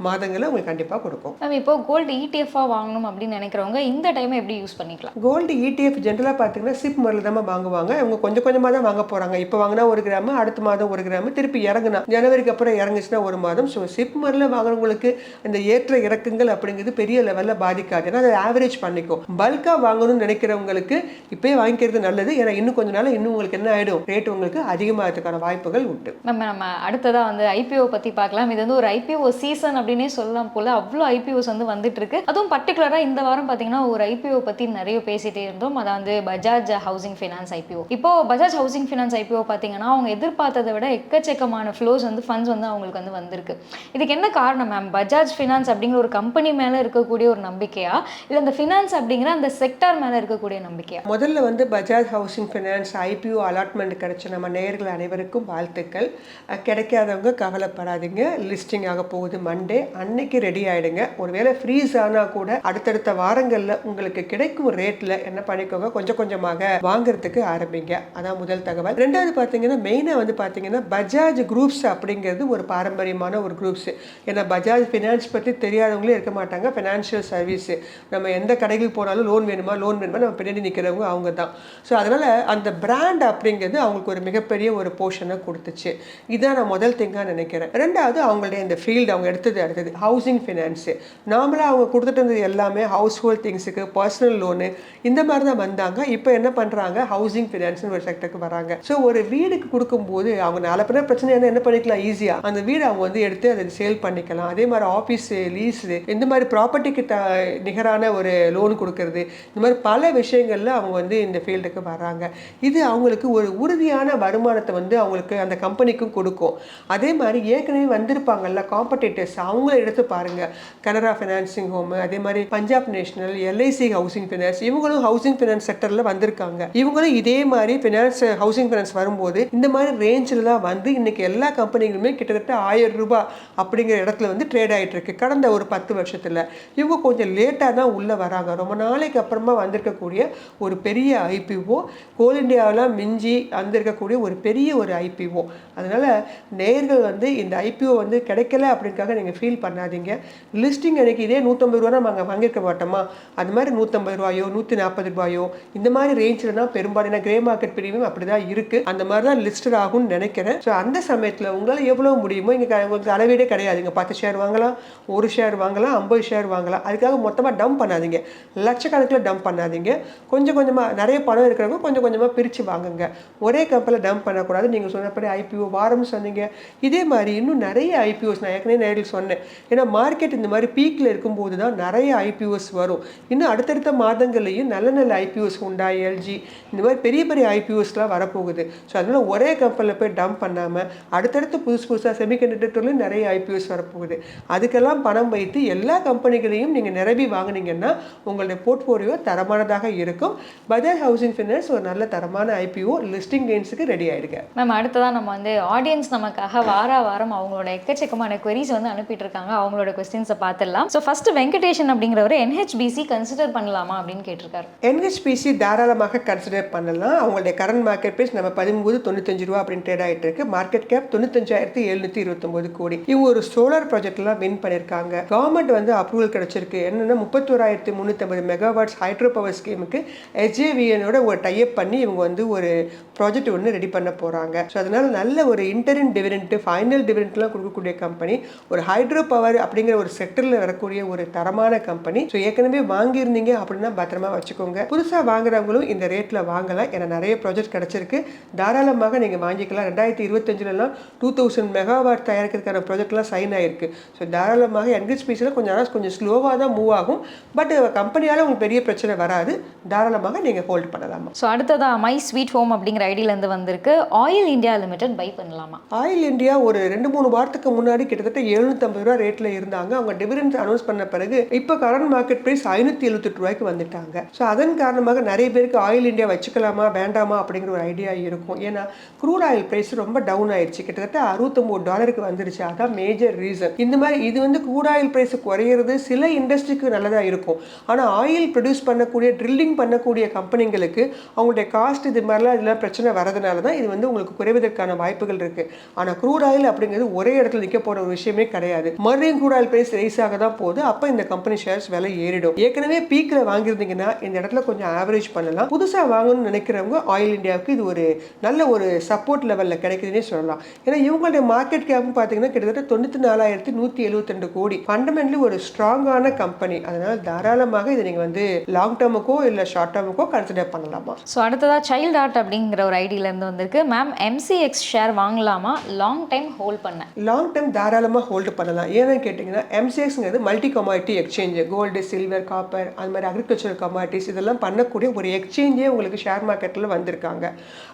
மாதங்களில் உங்களுக்கு கண்டிப்பாக கொடுக்கும். மேம் இப்போ கோல்டு இடிஎஃபாக வாங்கணும் அப்படின்னு நினைக்கிறவங்க இந்த டைமை எப்படி யூஸ் பண்ணிக்கலாம்? கோல்டு இடிஎஃப் ஜென்ரலாக பார்த்தீங்கன்னா சிப் முறையில் தான் வாங்குவாங்க. அவங்க கொஞ்சம் கொஞ்சமாக தான் வாங்க போகிறாங்க. இப்போ வாங்கினா 1 கிராம், அடுத்த மாதம் 1 கிராம், திருப்பி இறங்குனா ஜனவரிக்கு அப்புறம் இறங்குச்சுன்னா 1 மாதம். ஸோ சிப் முறையில் வாங்குறவங்களுக்கு இந்த ஏற்ற இறக்குங்கள் அப்படிங்கிறது பெரிய லெவலில் பாதிக்காது. ஏன்னா அதை ஆவரேஜ் பண்ணிக்கும். பல்காக வாங்கணும்னு நினைக்கிறவங்களுக்கு இப்போயே வாங்கிக்கிறது நல்லது. ஏன்னா இன்னும் கொஞ்ச நாள் இன்னும் உங்களுக்கு என்ன ஆகிடும், ரேட் உங்களுக்கு அதிகமாகிறதுக்கான வாய்ப்புகள் உண்டு. நம்ம அடுத்ததாக வந்து ஐபிஓ பற்றி பார்க்கலாம். இது வந்து ஒரு ஐபிஓ சீசன் அப்படின்னே சொல்லலாம் போல். அவ்வளோ ஐபிஓஸ் வந்து வந்துட்டு இருக்கு. அதுவும் பர்டிகுலராக இந்த வாரம் பார்த்தீங்கன்னா ஒரு ஐபிஓ பற்றி நிறைய பேசிகிட்டே இருந்தோம். அதான் வந்து பஜாஜ் ஹவுசிங் ஃபைனான்ஸ் ஐபிஓ. இப்போ பஜாஜ் ஹவுசிங் ஃபைனான்ஸ் ஐபிஓ பார்த்தீங்கன்னா அவங்க எதிர்பார்த்ததை விட எக்கச்சக்கமான ஃப்ளோஸ் வந்து ஃபண்ட்ஸ் வந்து அவங்களுக்கு வந்து வந்திருக்கு. இதுக்கு என்ன காரணம் மேம்? பஜாஜ் ஃபினான்ஸ் அப்படிங்கிற ஒரு கம்பெனி மேலே இருக்கக்கூடிய ஒரு நம்பிக்கையா, இல்லை இந்த ஃபினான்ஸ் அப்படிங்கிற அந்த செக்டார் மேலே இருக்கக்கூடிய நம்பிக்கையா? முதல்ல வந்து Bajaj housing finance IPO allotment கிடைச்ச நம்ம நேயர்கள் அனைவருக்கும் வாழ்த்துக்கள். கிடைக்காதவங்க கவலைப்படாதீங்க. லிஸ்டிங் ஆக போகுது மண்டே, அன்னைக்கு ரெடி ஆகிடுங்க. ஒருவேளை ஃப்ரீஸ் ஆனால் கூட அடுத்தடுத்த வாரங்களில் உங்களுக்கு கிடைக்கும் ரேட்டில் என்ன பண்ணிக்கோங்க, கொஞ்சம் கொஞ்சமாக வாங்குறதுக்கு ஆரம்பிங்க. அதான் முதல் தகவல். ரெண்டாவது பார்த்தீங்கன்னா மெயினாக வந்து பார்த்தீங்கன்னா பஜாஜ் குரூப்ஸ் அப்படிங்கிறது ஒரு பாரம்பரியமான ஒரு குரூப்ஸ். ஏன்னா பஜாஜ் ஃபினான்ஸ் பற்றி தெரியாதவங்களே இருக்க மாட்டாங்க. ஃபினான்ஷியல் சர்வீஸ், நம்ம எந்த கடைகளுக்கு போனாலும் லோன் வேணுமா நம்ம பின்னாடி நிற்கிறவங்க அவங்க தான். ஸோ அதனால் அந்த பிராண்ட் அப்படிங்கிறது அவங்களுக்கு ஒரு மிகப்பெரிய ஒரு போர்ஷனை கொடுத்துச்சு. இதான் நான் முதல் திங்காக நினைக்கிறேன். ரெண்டாவது அவங்களுடைய இந்த ஃபீல்டு அவங்க அடுத்தது ஹவுசிங் ஃபினான்ஸு. நார்மலாக அவங்க கொடுத்துட்டு இருந்தது எல்லாமே ஹவுஸ் ஹோல்ட் திங்ஸுக்கு, பர்சனல் லோனு, இந்த மாதிரி தான் வந்தாங்க. இப்போ என்ன பண்ணுறாங்க, ஹவுசிங் ஃபினான்ஸ்னு ஒரு செக்டருக்கு வராங்க. ஸோ ஒரு வீடுக்கு கொடுக்கும்போது அவங்க நாலு பேர் பிரச்சனை என்ன பண்ணிக்கலாம், ஈஸியாக அந்த வீடு அவங்க வந்து எடுத்து அதை சேல் பண்ணிக்கலாம். அதே மாதிரி ஆஃபீஸு, லீஸு, இந்த மாதிரி ப்ராப்பர்ட்டிக்கு நிகரான ஒரு லோன் கொடுக்கறது, இந்த மாதிரி பல விஷயங்களில் அவங்க வந்து இந்த ஃபீல்டுக்கு வராங்க. இது அவங்களுக்கு ஒரு உறுதியான வருமானத்தை வந்து அவங்களுக்கு அந்த கம்பெனிக்கும் கொடுக்கும். அதே மாதிரி ஏற்கனவே வந்திருப்பாங்கல்ல காம்படிட்டர்ஸ், அவங்கள எடுத்து பாருங்கள். கனரா ஃபினான்சிங் ஹோம், அதே மாதிரி Punjab national, LIC housing finance, இவங்களும் ஹவுசிங் ஃபினான்ஸ் செக்டரில் வந்திருக்காங்க. இவங்களும் இதே மாதிரி ஃபினான்ஸ் ஹவுசிங் ஃபினான்ஸ் வரும்போது இந்த மாதிரி ரேஞ்சில் தான் வந்து இன்னைக்கு எல்லா கம்பெனிகளுமே கிட்டத்தட்ட 1000 ரூபாய் அப்படிங்கிற இடத்துல வந்து ட்ரேட் ஆகிட்டு இருக்கு கடந்த ஒரு 10 வருஷத்தில். இவங்க கொஞ்சம் லேட்டாக தான் உள்ளே வராங்க. ரொம்ப நாளைக்கு அப்புறமா வந்திருக்கக்கூடிய ஒரு பெரிய ஐபிஓ, கோல் இண்டியாவெலாம் மிஞ்சி வந்திருக்கக்கூடிய ஒரு பெரிய ஒரு ஐபிஓ. அதனால் நேயர்கள் வந்து இந்த ஐபிஓ வந்து கிடைக்கல அப்படின்காக நீங்கள் ஃபீல் பண்ணாதீங்க. லிஸ்டிங் அன்றைக்கி இதே 150 ரூபா நாங்கள் வாங்கியிருக்க மாட்டோமா, அது மாதிரி 150 ரூபாயோ 140 ரூபாயோ இந்த மாதிரி ரேஞ்சில் தான் பெரும்பாலான கிரே மார்க்கெட் பிரிவும் அப்படி தான் இருக்குது. அந்த மாதிரி தான் லிஸ்டட் ஆகும்னு நினைக்கிறேன். ஸோ அந்த சமயத்தில் உங்களால் எவ்வளோ முடியுமோ, இங்கே உங்களுக்கு அளவீடே கிடையாது. இங்கே 10 ஷேர் வாங்கலாம், 1 ஷேர் வாங்கலாம், 50 ஷேர் வாங்கலாம். அதுக்காக மொத்தமாக டம்ப் பண்ணாதீங்க, லட்சக்கணக்கில் டம்ப் பண்ணாதீங்க. கொஞ்சம் கொஞ்சமாக நிறைய பணம் இருக்கிறவங்க கொஞ்சம் கொஞ்சமாக பிரித்து வாங்குங்க. ஒரே கம்பெனியில் டம்ப் பண்ணக்கூடாது. நீங்கள் சொன்னபடி ஐபிஓ வாரம்னு சொன்னீங்க, இதே மாதிரி இன்னும் நிறைய ஐபிஓஸ் நான் ஏற்கனவே நேரில் சொன்னேன். ஏன்னா மார்க்கெட் இந்த மாதிரி பீக்கில் இருக்கும்போது தான் நிறைய ஐபிஓஸ் வரும். இன்னும் அடுத்தடுத்த மாதங்கள்லையும் நல்ல நல்ல ஐபிஓஸ் உண்டா, எல்ஜி, இந்த மாதிரி பெரிய பெரிய ஐபிஓஸ்லாம் வரப்போகுது. ஸோ அதனால் ஒரே கம்பெனியில் போய் டம்ப் பண்ணாமல் அடுத்தடுத்து புதுசாக செமிகண்டக்டர்லையும் நிறைய ஐபிஓஸ் வரப்போகுது. அதுக்கெல்லாம் பணம் வைத்து எல்லா கம்பெனிகளையும் நீங்கள் நிரம்பி வாங்கினீங்கன்னா உங்களுடைய போர்ட்ஃபோலியோ தரமானதாக இருக்கும். பஜாஜ் ஹவுசிங் ஃபைனான்ஸ் ஒரு நல்ல தரமான ஐபிஓ. லிஸ்டிங் கெயின்ஸுக்கு ரெடி ஆகிடுங்க. மேம் அடுத்ததான் நம்ம வந்து ஆடியன்ஸ் நமக்காக வாரம் அவங்களோட எக்கச்சக்கமான குவரிஸ் வந்து அனுப்பிட்டு இருக்காங்க. அவங்களோட கொஸ்டின்ஸை பார்த்துடலாம். ஸோ ஃபர்ஸ்ட் வெங்கடேஷன் அப்படிங்கிறவர் NH NHBC கன்சிடர் பண்ணலாமா அப்படின்னு கேட்டிருக்காரு. NHBC தாராளமாக கன்சிடர் பண்ணலாம். அவங்களுடைய கரண்ட் மார்க்கெட் பிரைஸ் நம்ம 13.95 ரூபா அப்படின்னு ட்ரேட் ஆகிட்டு இருக்கு. மார்க்கெட் கேப் 95,729 கோடி. இவங்க ஒரு சோலார் ப்ராஜெக்ட்லாம் வின் பண்ணியிருக்காங்க. கவர்மெண்ட் வந்து அப்ரூவல் கிடைச்சிருக்கு. என்னன்னா 31,350 மெகாவாட்ஸ் ஹைட்ரோ பவர் ஸ்கீமுக்கு SJVN-ஓட ஒரு டைப் பண்ணி இவங்க வந்து ஒரு ப்ராஜெக்ட் ஒன்று ரெடி பண்ண போகிறாங்க. ஸோ அதனால நல்ல ஒரு இன்டரிம் டிவிடெண்ட், ஃபைனல் டிவிடெண்ட்லாம் கொடுக்கக்கூடிய கம்பெனி, ஒரு ஹைட்ரோ பவர் அப்படிங்கிற ஒரு செக்டரில் வரக்கூடிய ஒரு தரமான கம்பெனி. ஸோ ஏற்கனவே வாங்கியிருந்தீங்க அப்படின்னா பத்திரமா வச்சுக்கோங்க. புதுசாக வாங்குறவங்களும் இந்த ரேட்டில் வாங்கலாம். ஏன்னா நிறைய ப்ராஜெக்ட் கிடைச்சிருக்கு. தாராளமாக நீங்கள் வாங்கிக்கலாம். 2025 2000 மெகாவாட் தயாரிக்கிறதுக்கான ப்ராஜெக்ட்லாம் சைன் ஆயிருக்கு. ஸோ தாராளமாக NHBCயில் கொஞ்சம் ஸ்லோவாக தான் மூவ் ஆகும். பட் கம்பெனியால் உங்களுக்கு பெரிய பிரச்சனை வராது. தாராளமாக நீங்கள் ஹோல்ட் பண்ணலாமா. ஸோ அடுத்ததா மை ஸ்வீட் ஹோம் அப்படிங்கிற ஐடியிலேருந்து வந்திருக்கு. ஆயில் இந்தியா லிமிடெட் பை பண்ணலாமா? ஆயில் இந்தியா ஒரு 2-3 வாரத்துக்கு முன்னாடி கிட்டத்தட்ட 750 ரூபா ரேட்டில் இருந்தாங்க. அவங்க டிவிடெண்ட் அனௌன்ஸ் பண்ண பிறகு இப்போ கரண்ட் மார்க்கெட் பிரைஸ் 578 ரூபாய்க்கு வந்துட்டாங்க. ஸோ அதன் காரணமாக நிறைய பேருக்கு ஆயில் இந்தியா வச்சுக்கலாமா வேண்டாமா அப்படிங்கிற ஒரு ஐடியா இருக்கும். ஏன்னா க்ரூட் ஆயில் பிரைஸ் ரொம்ப டவுன் ஆயிடுச்சு. கிட்டத்தட்ட $69 வந்துருச்சு. அதான் மேஜர் ரீசன். இந்த மாதிரி இது வந்து க்ரூட் ஆயில் பிரைஸ் குறையிறது சில இண்டஸ்ட்ரிக்கு நல்லதாக இருக்கும். ஆனால் ஆயில் ப்ரொடியூஸ் பண்ணக்கூடிய ட்ரில்லிங் பண்ணக்கூடிய கம்பெனிங்களுக்கு அவங்களுடைய காஸ்ட் இது மாதிரிலாம் இதெல்லாம் பிரச்சனை வரதுனால தான் இது வந்து உங்களுக்கு குறைவதற்கான வாய்ப்புகள் இருக்கு. ஆனால் க்ரூட் ஆயில் அப்படிங்கிறது ஒரே இடத்துல நிற்க போற ஒரு விஷயமே கிடையாது. மறுபடியும் க்ரூட் ஆயில் பிரைஸ் ரைஸ் ஆக தான் போகுது. அப்போ இந்த கம்பெனி ஷேர்ஸ் விலை ஏறிடும். ஏற்கனவே பீக்ல வாங்கியிருந்தீங்கன்னா இந்த இடத்துல கொஞ்சம் ஆவரேஜ் பண்ணலாம். புதுசாக வாங்கணும்னு நினைக்கிறவங்க ஆயில் இந்தியாவுக்கு இது ஒரு நல்ல ஒரு சப்போர்ட் லெவலில் கிடைக்குதுன்னே சொல்லலாம். ஏன்னா இவங்களுடைய மார்க்கெட் கேப் பார்த்தீங்கன்னா கிட்டத்தட்ட 94,172 கோடி. ஃபண்டமெண்டலி ஒரு ஸ்ட்ராங்கான கம்பெனி. அதனால தாராளமாக இதை நீங்கள் வந்து லாங் டேர்முக்கோ இல்லை ஷார்ட் டேர்முக்கோ கன்சிடர் பண்ணலாமா. ஸோ அடுத்ததாக சைல்ட் ஆர்ட் அப்படிங்கிற ஒரு ஐடியிலேருந்து வந்திருக்கு. மேம் MCX ஷேர் வாங்கலாமா லாங் டைம் ஹோல்ட் பண்ண? லாங் டைம் தாராளமாக ஹோல்டு பண்ணலாம். ஏன்னு கேட்டிங்கன்னா MCXங்கிறது multi commodity exchange. Gold, silver, copper, அது மாதிரி அக்ரிகல்ச்சரல் கமாடிட்டிஸ் இதெல்லாம் பண்ணக்கூடிய ஒரு எக்ஸ்சேஞ்சே உங்களுக்கு ஷேர் மார்க்கெட்டில் வந்திருக்காங்க.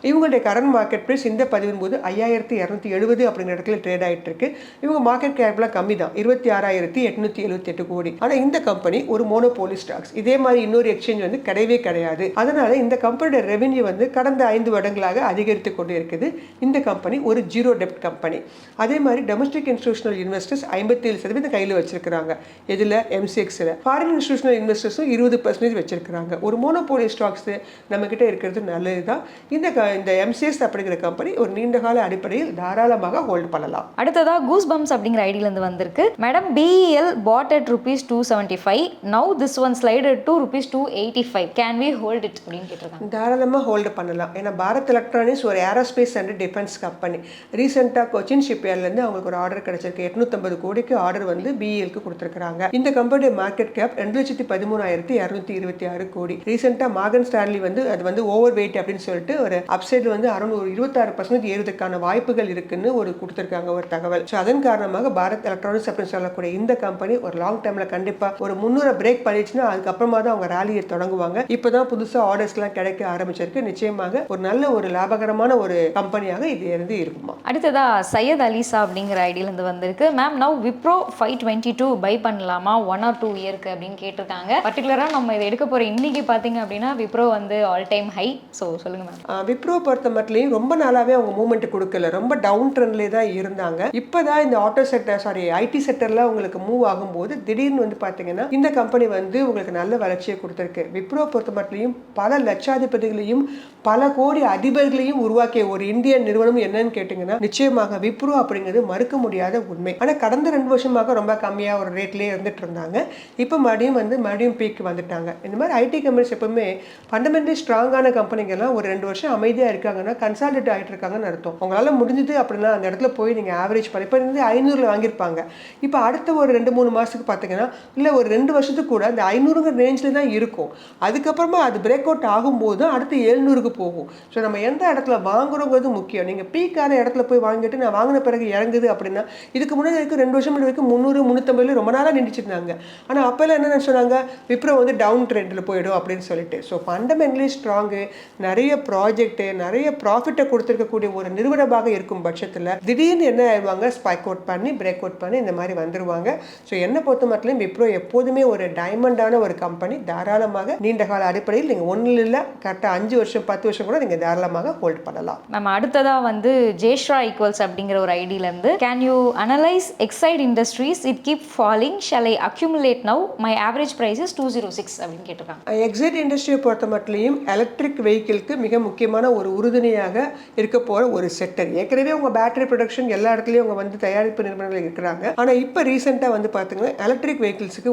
இவங்களுடைய கரண்ட் மார்க்கெட் ப்ரைஸ் இந்த பதிவின் போது 5,270 அப்படிங்கிற இடத்துல ட்ரேட் ஆகிட்டு இருக்கு. இவங்க மார்க்கெட் கேப்லாம் கம்மி தான், 26,878 கோடி. ஆனால் இந்த கம்பெனி ஒரு மோனோபோலி ஸ்டாக்ஸ். இதே மாதிரி இன்னொரு எக்ஸ்சேஞ்ச் வந்து கிடையவே கிடையாது. அதனால இந்த கம்பெனியோட ரெவென்யூ வந்து கடந்த 5 வருடங்களாக அதிகரித்து கொண்டு இருக்குது. இந்த கம்பெனி ஒரு ஜீரோ டெப்ட் கம்பெனி. அதே மாதிரி டொமஸ்டிக் இன்ஸ்டிடியூஷனல் இன்வெஸ்டர்ஸ் 57% கையில் வச்சிருக்காங்க. இதில் MCXல ஃபாரின் இன்ஸ்டிடியூஷனல் இன்வெஸ்டர்ஸும் 20% வச்சிருக்காங்க. ஒரு மோனோபோலி ஸ்டாக்ஸ் நம்ம கிட்ட இருக்கிறது நல்லது தான். இந்த MCX அப்படிங்கிற கம்பெனி ஒரு நீண்ட கால அடிப்படையில் தாராளமாக ஹோல்ட் பண்ணலாம். அடுத்ததா கூஸ் பம்ப்ஸ் அப்படிங்கிற ஐடியிலேருந்து வந்திருக்கு. Madam BEL bought at ₹275. Now this one slided to ₹285. Can we hold it அப்படின்னு கேட்டிருக்காங்க. தாராளமாக ஹோல்டு பண்ணலாம். ஏன்னா பாரத் எலக்ட்ரானிக்ஸ் ஒரு ஏரோஸ்பேஸ் அண்ட் டிஃபென்ஸ் கம்பெனி. ரீசெண்டாக கொச்சின் ஷிப்யார்ட்லேருந்து அவங்களுக்கு ஒரு ஆர்டர் கிடைச்சிருக்கு. 850 கோடிக்கு ஆர்டர் வந்து BELக்கு கொடுத்துருக்காங்க. இந்த கம்பெனியோட மார்க்கெட் கேப் 2,13,226 கோடி. ரீசெண்டாக மார்கன் ஸ்டான்லி வந்து அது வந்து ஓவர் வெயிட் அப்படின்னு சொல்லிட்டு ஒரு அப்சைடில் வந்து அரௌண்ட் ஒரு 26% ஏறுவதற்கான வாய்ப்புகள் இருக்குன்னு ஒரு கொடுத்துருக்காங்க ஒரு தகவல். ஸோ அதன் காரணமாக பாரத் எலக்ட்ரானிக்ஸ் அப்படின்னு சொல்லக்கூடிய இந்த கம்பெனி ஒரு லாங் டைமில் கண்டிப்பாக ஒரு 300 பிரேக் பண்ணிடுச்சுன்னா அதுக்கப்புறமா தான் அவங்க ரேலியை தொடங்குவாங்க. இப்போ தான் புதுசாக ஆர்டர்ஸ்லாம் கிடைக்க ஆரம்பிச்சிருக்கு. நிச்சயமாக ஒரு நல்ல ஒரு லாபகரமான ஒரு கம்பெனியாக இது இருந்து இருக்குமா. அடுத்ததா சையத் அலிசா அப்படிங்கிற ஐடியிலேருந்து வந்திருக்கு. மேம் நவ் விப்ரோ 522 பை பண்ணலாமா 1 or 2 இயருக்கு அப்படின்னு கேட்டிருக்காங்க. பர்டிகுலராக நம்ம இதை எடுக்க போகிற இன்னைக்கு பார்த்தீங்க அப்படின்னா விப்ரோ வந்து ஆல் டைம் ஹை. ஸோ சொல்லுங்க மேம். விப்ரோ பொறுத்த மட்டும் ரொம்ப நாளாகவே அவங்க மூவ்மெண்ட் கொடுக்கல. ரொம்ப டவுன் ட்ரெண்ட்லேயே தான் இருந்தாங்க. இப்போ தான் இந்த ஆட்டோ செக்டர் IT செக்டர்லாம் உங்களுக்கு மூவ் ஆகும்போது திடீர்னு வந்து பார்த்தீங்கன்னா இந்த கம்பெனி வந்து உங்களுக்கு நல்ல வளர்ச்சியை கொடுத்துருக்கு. விப்ரோ பொறுத்த மட்டும் பல லட்சாதிபதிகளையும் பல கோடி அதிபர்களையும் உருவாக்கிய ஒரு இந்திய நிறுவனம் என்னன்னு கேட்டீங்கன்னா நிச்சயமாக விப்ரோ அப்படிங்கிறது மறுக்க முடியாத உண்மை. ஆனால் கடந்த 2 வருஷமாக ரொம்ப கம்மியாக ஒரு ரேட்லேயே இருந்துட்டு இருந்தாங்க. இப்போ மறுபடியும் பீக் வந்துட்டாங்க. இந்த மாதிரி IT கம்பெனிஸ் எப்பவுமே ஃபண்டமெண்டலி ஸ்ட்ராங்கான கம்பெனிங்கெல்லாம் ஒரு 2 வருஷம் அமைதியாக இருக்காங்கன்னா கன்சால்டேட் ஆகிட்டு இருக்காங்கன்னு அர்த்தம். உங்களால் முடிஞ்சது அப்படின்னா அந்த இடத்துல போய் நீங்கள் ஆவரேஜ் பண்ணி இப்போ இருந்து 500 வாங்கியிருப்பாங்க. இப்போ அடுத்த ஒரு 2-3 மாதத்துக்கு பார்த்தீங்கன்னா இல்லை ஒரு 2 வருஷத்துக்கு கூட அந்த 500 ரேஞ்சில் தான் இருக்கும். அதுக்கப்புறமா அது பிரேக் அவுட் ஆகும்போது தான் அடுத்து 700க்கு போகும். ஸோ நம்ம எந்த இடத்துல வாங்குறோங்கிறது முக்கியம். நீங்கள் பீக்கான இடத்துல போய் வாங்கிட்டு நான் வாங்கின பிறகு இறங்குது அப்படின்னா இதுக்கு முன்னாடி வரைக்கும் 2 வருஷம் வரைக்கும் 300-350 ரொம்ப நாளாக நின்றுச்சிருந்தாங்க. ஆனால் அப்போல்லாம் என்ன சொன்னாங்க, விப்ரோ வந்து டவுன் ட்ரெண்டில் போயிடும் அப்படின்னு சொல்லிட்டு. ஸோ ஃபண்டமெண்டலி ஸ்ட்ராங்கு, நிறைய ப்ராஜெக்ட்டு, நிறைய ப்ராஃபிட்டை கொடுத்துருக்கக்கூடிய ஒரு நிறுவனமாக இருக்கும் பட்சத்தில் திடீர்னு என்ன ஆயிடுவாங்க, ஸ்பைக் அவுட் பண்ணி பிரேக் அவுட் பண்ணி இந்த மாதிரி வந்துருவாங்க. ஸோ என்னை பொறுத்த மட்டும் விப்ரோ எப்போதுமே ஒரு டைமண்டான ஒரு கம்பெனி. தாராளமாக நீண்ட கால அடிப்படையில் நீங்கள் ஒன்றில் இல்லை கரெக்டாக 5 வருஷம் 10 வருஷம் கூட நீங்கள் தாராளமாக ஹோல்ட் பண்ணலாம். நம்ம அடுத்ததாக வந்து ஜெயஸ்ரா எக்ஸ்ட்ரா ஈக்குவல்ஸ் அப்படிங்கிற ஒரு ஐடியிலேருந்து can you analyse Exide Industries it keep falling shall I accumulate now my average price is 206 அப்படின்னு கேட்டிருக்காங்க. எக்ஸைட் இண்டஸ்ட்ரியை பொறுத்த மட்டும் எலக்ட்ரிக் வெஹிக்கிளுக்கு மிக முக்கியமான ஒரு உறுதுணையாக இருக்க போகிற ஒரு செக்டர். ஏற்கனவே உங்கள் பேட்டரி ப்ரொடக்ஷன் எல்லா இடத்துலையும் அவங்க வந்து தயாரிப்பு நிறுவனங்கள் இருக்கிறாங்க. ஆனால் இப்போ ரீசெண்டாக வந்து பார்த்தீங்கன்னா எலக்ட்ரிக் வெஹிக்கிள்ஸுக்கு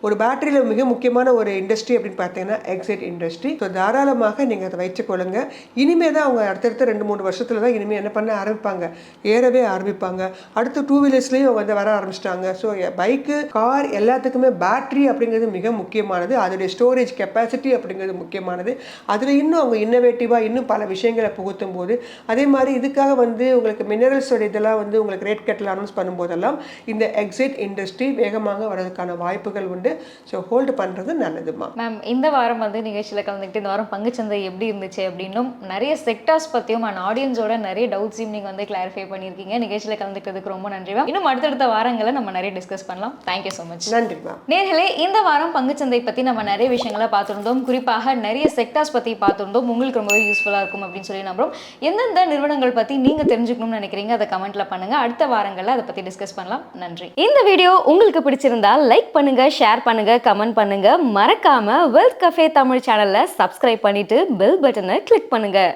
ஒரு பேட்டரியில் மிக முக்கியமான ஒரு இண்டஸ்ட்ரி அப்படின்னு பார்த்தீங்கன்னா எக்ஸைட் இண்டஸ்ட்ரி. ஸோ தாராளமாக நீங்கள் அதை வச்சுக்கொள்ளுங்க. இனிமேல் தான் அவங்க அடுத்தடுத்த 2-3 வருஷத்துல தான் இனிமேல் என்ன பண்ண ஆரம்பிப்பாங்க, ஏறவே ஆரம்பிப்பாங்க. அடுத்து 2 வீலர்ஸ்லேயும் வந்து வர ஆரம்பிச்சிட்டாங்க. ஸோ பைக்கு, கார் எல்லாத்துக்குமே பேட்டரி அப்படிங்கிறது மிக முக்கியமானது. அதோடைய ஸ்டோரேஜ் கெப்பாசிட்டி அப்படிங்கிறது முக்கியமானது. அதில் இன்னும் அவங்க இன்னோவேட்டிவாக இன்னும் பல விஷயங்களை புகுத்தும் போது, அதே மாதிரி இதுக்காக வந்து உங்களுக்கு மினரல்ஸோட இதெல்லாம் வந்து உங்களுக்கு ரேட் கட்டில் அனௌன்ஸ் பண்ணும்போதெல்லாம் இந்த எக்ஸைட் இண்டஸ்ட்ரி வேகமாக வரதுக்கான வாய்ப்புகள் உண்டு. ஸோ ஹோல்டு பண்ணுறது நல்லதுமா. மேம், இந்த வாரம் வந்து நிகழ்ச்சியில் கலந்துக்கிட்டு இந்த வாரம் பங்குச்சந்தை எப்படி இருந்துச்சு அப்படின்னும் நிறைய செக்டார்ஸ் பற்றியும் அண்ட் ஆடியன்ஸோட நிறைய டவுட்ஸையும் நீங்கள் வந்து கிளாரிஃபை பண்ணியிருக்கீங்க. நிகழ்ச்சியில் கலந்துக்கிறதுக்கு ரொம்ப நன்றி மேம். இன்னும் அடுத்தடுத்த வாரங்களை நம்ம நிறைய டிஸ்கஸ் பண்ணலாம். Thank you so much. நன்றி மேம். நேர்களே, இந்த வாரம் பங்குச்சந்தை பற்றி நம்ம நிறைய விஷயங்களை பார்த்துருந்தோம். குறிப்பாக நிறைய செக்டார்ஸ் பற்றி பார்த்துருந்தோம். உங்களுக்கு ரொம்பவே யூஸ்ஃபுல்லாக இருக்கும் அப்படின்னு சொல்லி நம்புறோம். எந்தெந்த நிறுவனங்கள் பற்றி நீங்கள் தெரிஞ்சுக்கணும்னு நினைக்கிறீங்க அதை கமெண்ட்ல பண்ணுங்க. அடுத்த வாரங்களில் அதை பற்றி டிஸ்கஸ் பண்ணலாம். நன்றி. இந்த வீடியோ உங்களுக்கு பிடிச்சிருந்தா லைக் பண்ணுங்க, ஷேர் பண்ணுங்க, கமெண்ட் பண்ணுங்க. மறக்காம வெல்த் கஃபே தமிழ் சேனலை சப்ஸ்கிரைப் பண்ணிட்டு பெல் பட்டனை கிளிக் பண்ணுங்க.